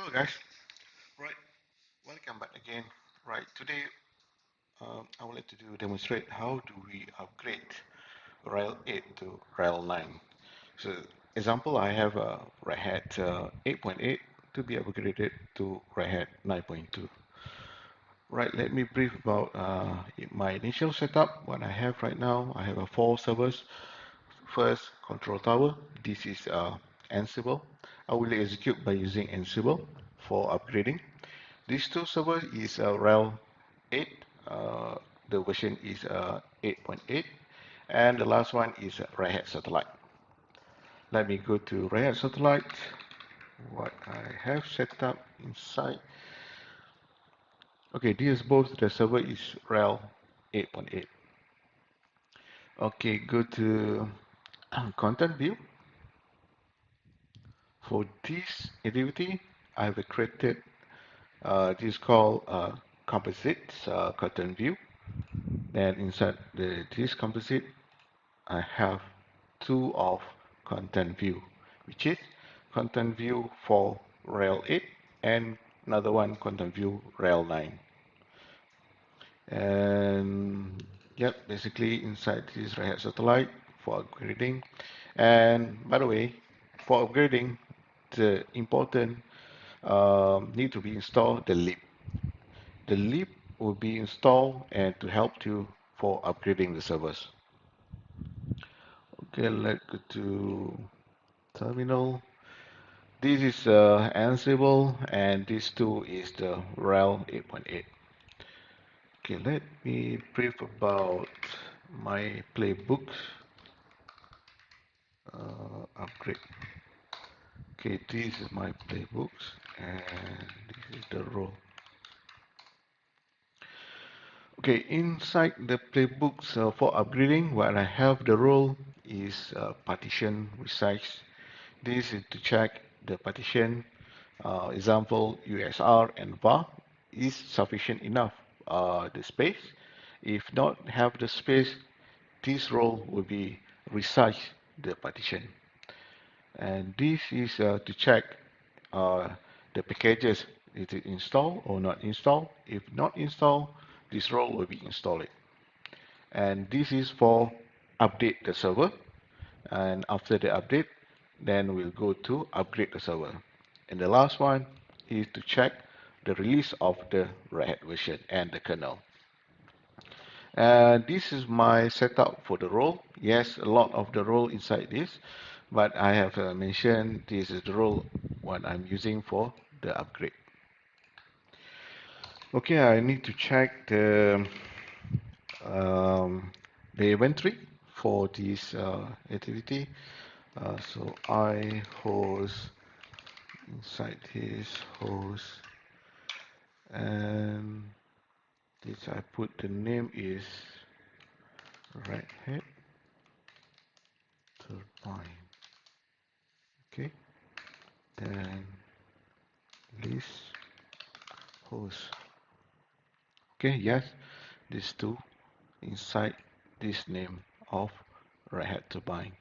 Hello guys, right, welcome back again. Right, today I would like to demonstrate how do we upgrade RHEL 8 to RHEL 9. So example, I have a redhat 8.8 to be upgraded to redhat 9.2. Right, let me brief about my initial setup. What I have right now, I have 4 servers. First, control tower. This is Ansible. I will execute by using Ansible for upgrading. These 2 servers is RHEL 8. The version is 8.8, and the last one is Red Hat Satellite. Let me go to Red Hat Satellite. What I have set up inside. Okay, this both the server is RHEL 8.8. Okay, go to content view. For this activity, I have created this is called composite content view. Then inside this composite, I have 2 of content view, which is content view for RHEL 8 and another one content view RHEL 9. And yep, basically inside this Red Hat Satellite for upgrading. And by the way, for upgrading, the important need to be installed the lib. The lib will be installed and to help you for upgrading the servers. Okay, let's go to terminal. This is Ansible, and this two is the RHEL 8.8. Okay, let me brief about my playbook upgrade. Okay, this is my playbooks, and this is the role. Okay, inside the playbooks for upgrading, what I have the role is partition resize. This is to check the partition. Example, USR and var is sufficient enough the space. If not have the space, this role will be resize the partition. And this is to check uh, the packages, is it installed or not installed. If not installed, this role will be installed. And this is for update the server. And after the update, then we'll go to upgrade the server. And the last one is to check the release of the Red Hat version and the kernel. This is my setup for the role. Yes, a lot of the role inside this, but I have mentioned this is the role what I'm using for the upgrade. Okay, I need to check the inventory for this activity. So I host inside this host, and this I put the name is Red Hat Turbine. Okay, then list host. Okay, yes, these two inside this name of Red Hat Turbine.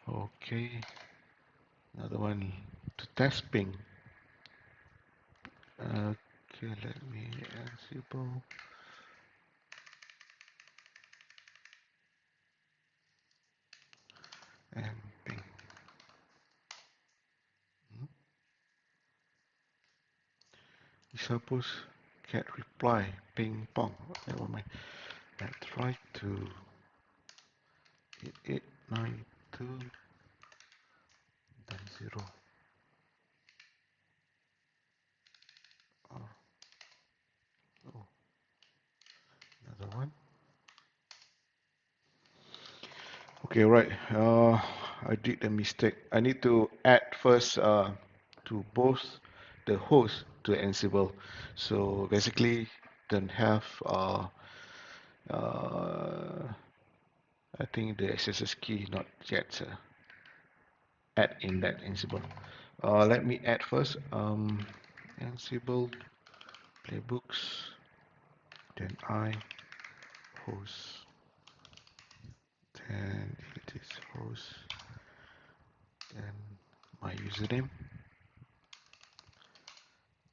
Okay, another one to test ping. Okay, let me Ansible and ping. Suppose get reply ping pong. Never mind. Let's try to 8892 then 0. Oh, oh, another one. Okay, right. I did a mistake. I need to add first to both the host to Ansible. So basically, don't have uh, I think the SSS key not yet add in that Ansible. Let me add first Ansible playbooks. Then I host. Then it is host. Then my username.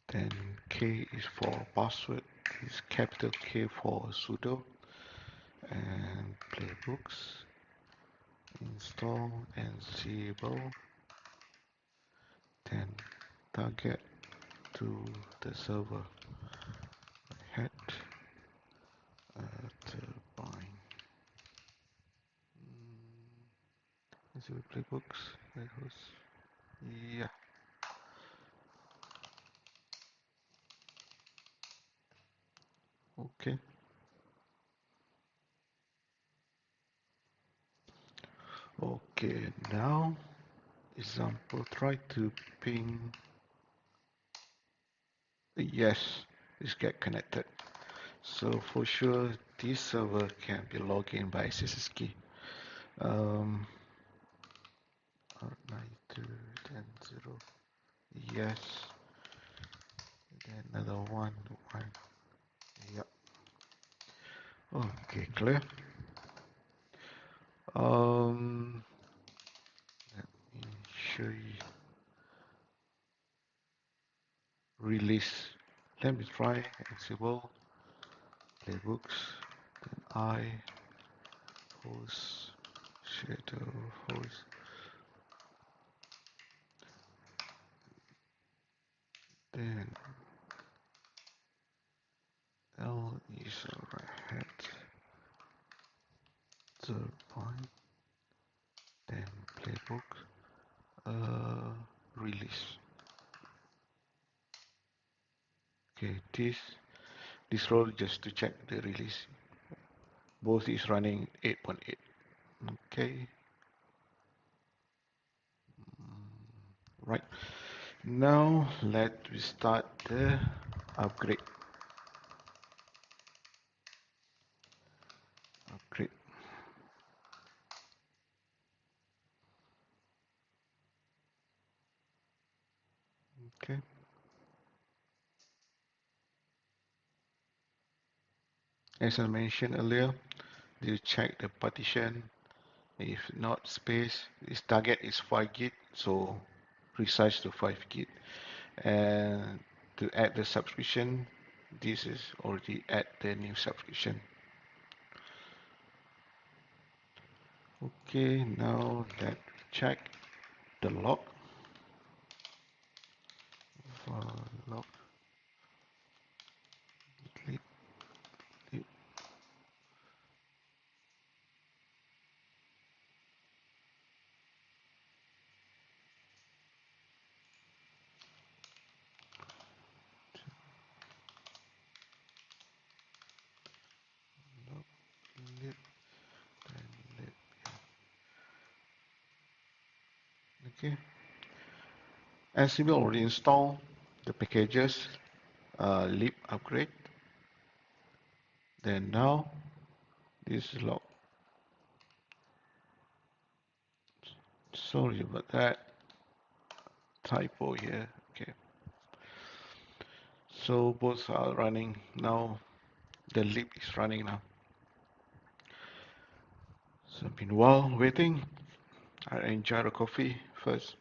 Then K is for password, is capital K for sudo, and playbooks, install ansible, then target to the server, head turbine. Ansible playbooks, that was, yeah, okay. Okay, now example, try to ping, yes, it's get connected. So for sure, this server can be logged in by SSH key. Um, 92.10.0, yes, then another one, yep. Okay, clear. Um, let me show you release. Let me try ansible playbooks. Then I host shadow host. Then L is a redhat turbine. Then playbook release. Okay, this role just to check the release. Both is running 8.8. Okay, right. Now let we start the upgrade. Upgrade. Okay. As I mentioned earlier, you check the partition. If not space, its target is 5 gig, so resize to 5 gig. And to add the subscription, this is already add the new subscription. Okay, now let's check the log. Log click, click, log, lib, and lib. Okay, ansible already installed the packages, lib upgrade. Then now this log. Sorry about that typo here. Okay, so both are running now. The lib is running now. So meanwhile, waiting, I enjoy the coffee first.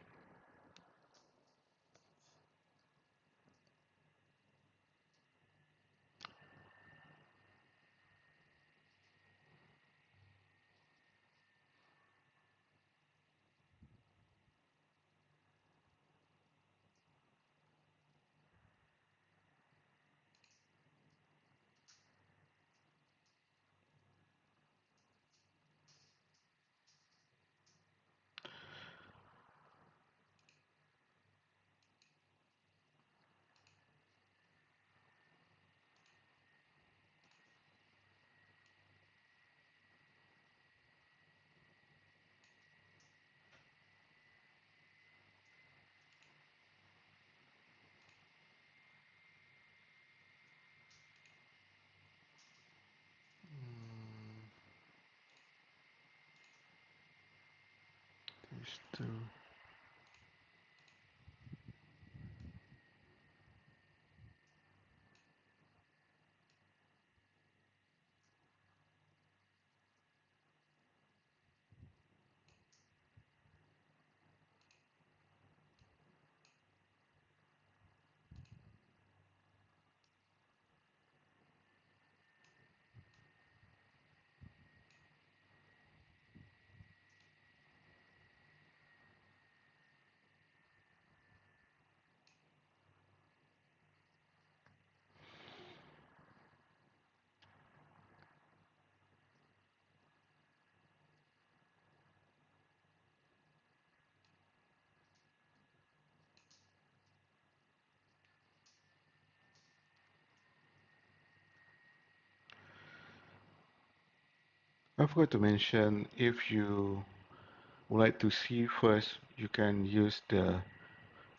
These two. I forgot to mention, if you would like to see first, you can use the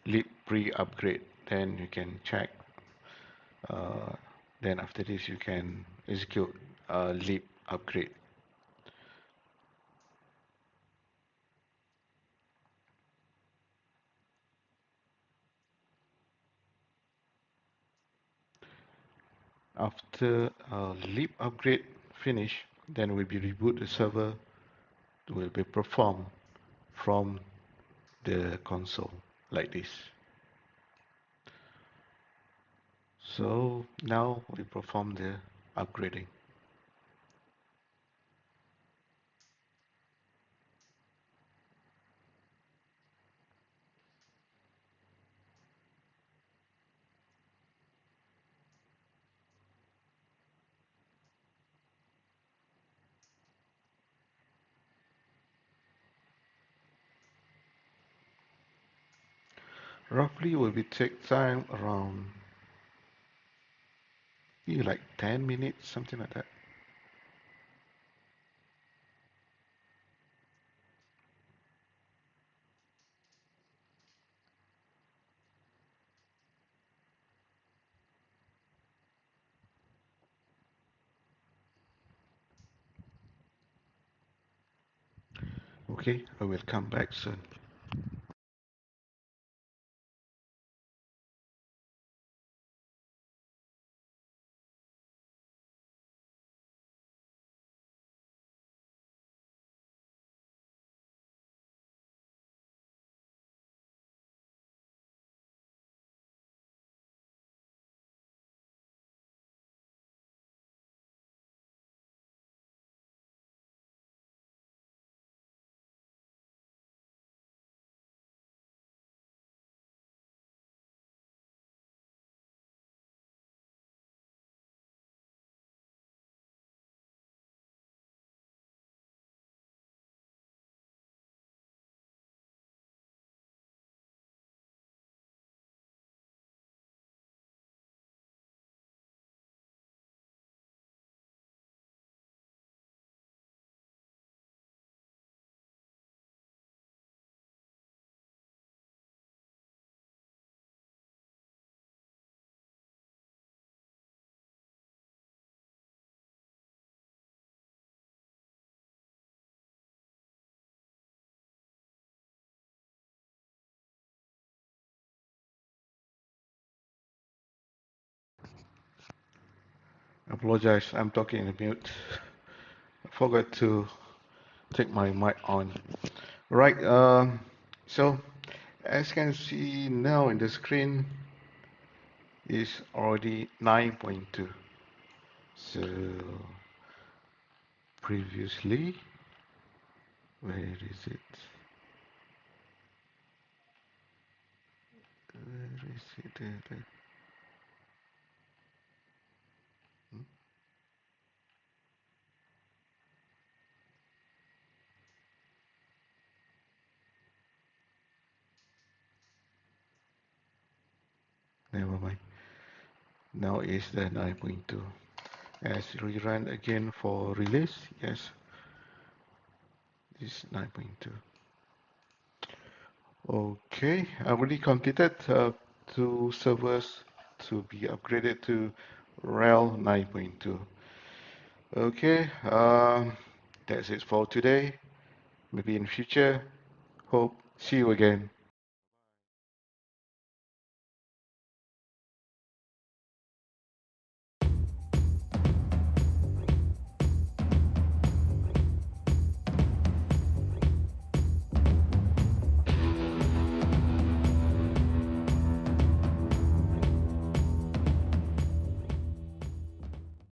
lib pre-upgrade. Then you can check. Uh, then after this, you can execute lib upgrade. After lib upgrade finish, then will be reboot the server, will be performed from the console like this. So now we perform the upgrading. Roughly will be take time around like 10 minutes, something like that. Okay, I will come back soon. Apologize, I'm talking in mute. I forgot to take my mic on. Right, so as you can see now in the screen is already 9.2. So previously, where is it? Where is it? Hmm? Never mind. Now is the 9.2. As rerun again for release, yes, this is 9.2. Okay, I already completed two servers to be upgraded to RHEL 9.2. Okay, that's it for today. Maybe in future. Hope see you again.